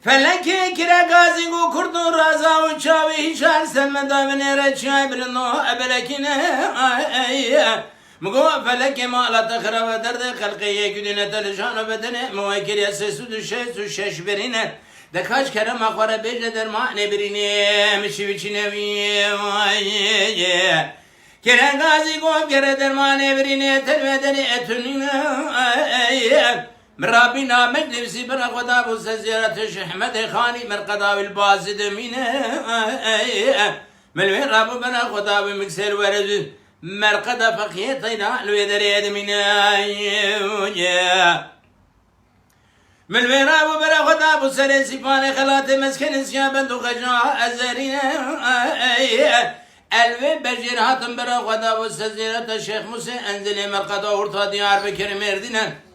Feleke kire gazi go kurdu raza uçağı hişar selme davine reçay birno ebelekine Mugo feleke mala takhra ve derde kalkiye güdüne telişan bedene muhakkiriye sesu düşe su şeş berine de kaç kere makvara becle dermane birine mişiviçine viye kire gazi go kere dermane birine telvedeni etününe من ربنا مجلسي برغدا ابو زيارة احمد خاني مرقدا والبازد مينه من وين رابو برغدا بمكسر ورد مرقدا فقيتنا الويدريد من من وين رابو برغدا ابو سرسي فاني خلات مسكن سيابن دو خجا ازرين الوي بجير هاتم برغدا ابو زيارة الشيخ موسى انزل مرقدا ورطا ديار بكر مردنا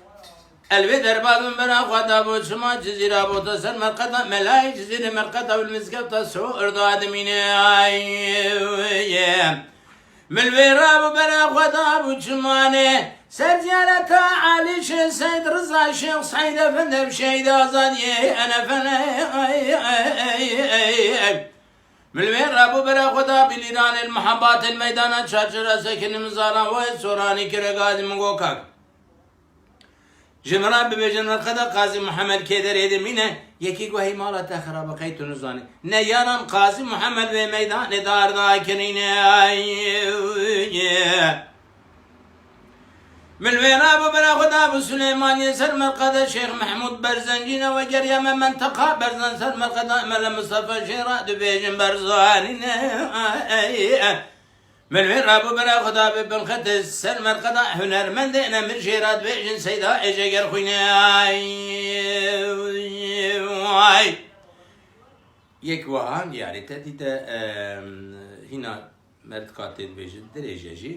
الوی دربادم برا خدا بود شما جزیره بود سر مرقدا ملای جزیره مرقدا والمسكب تسو اردو آدمینه ملوی رابو برا خدا بود شما نه سر زیارت عالیش سید رضا شیخ سعید افندم شهید آزادیه انا فنه ملوی رابو برا خدا بلیران المحبات الميدان چاچرا سکن مزارا و سورانی کرگازی مگو کک جمران ببجن القدا قاضي محمد كيدر يدمينه يكي قوهي مالا تخرب قيت نزاني نياران قاضي محمد بميدان دار ذاكرين من وين ابو بلا خدا ابو سليمان يسر مرقدا شيخ محمود برزنجينا وجريا من منطقه برزن سر مرقدا مل مصطفى شيرا دبيجن برزانين من وين رابو برا خدا ببن خد سر مرقدا هنرمند انا من شيرات بيجن سيدا اجاگر خوينه یک وهان يعني تديت هنا مرد قاتل بيجن درجه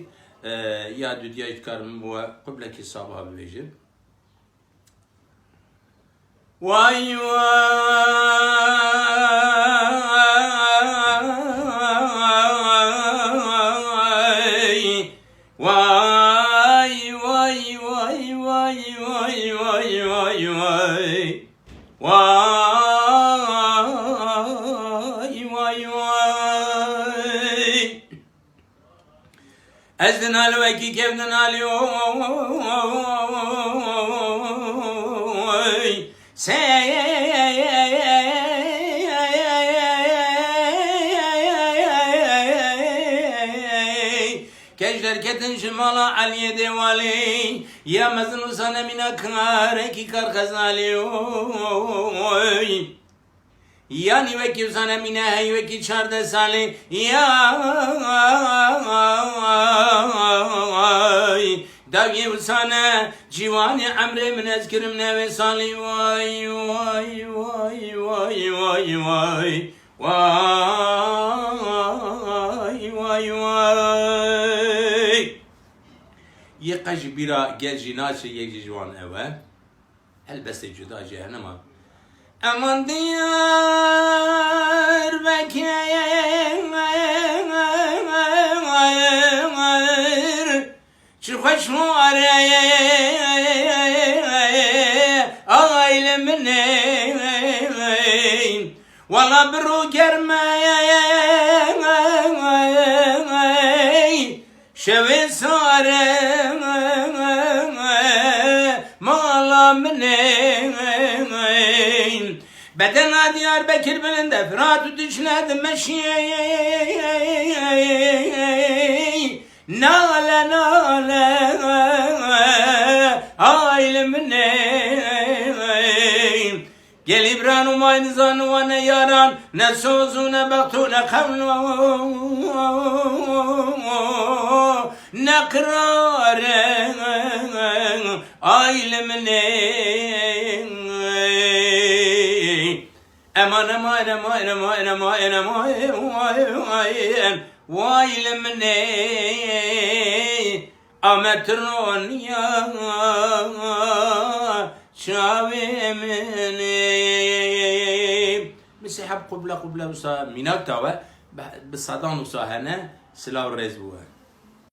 يا دوديا يتكرم هو قبل كي صابها بيجن واي أزدنا الوكي كيفنا اليوم كجدر كتن شمالا علي دوالي يا مزنو سنة من أكاركي كارخزالي Yani vekil sana mine hey vekil çarda sali ya davye sana civani amre min ezkirim neve sali vay vay vay vay vay vay vay vay vay yekaş bira gelci naçı yekci civan eve elbette cüda cehennema aman diyar bekir çıkış var ailemin valla biru germeyin şevi sarı malamin بدنا ديار بكر بلند فرات وتشناد مشي نالا نالا آيل مني قال إبران وما ينزان وانا ياران نسوزونا بغتونا قولو نقرار آيل مني aman aman aman aman aman aman vay lemne ametron ya şavemne مسحب قبلة وصا ميناك توا بصدان وصا هنا سلاو رزبوه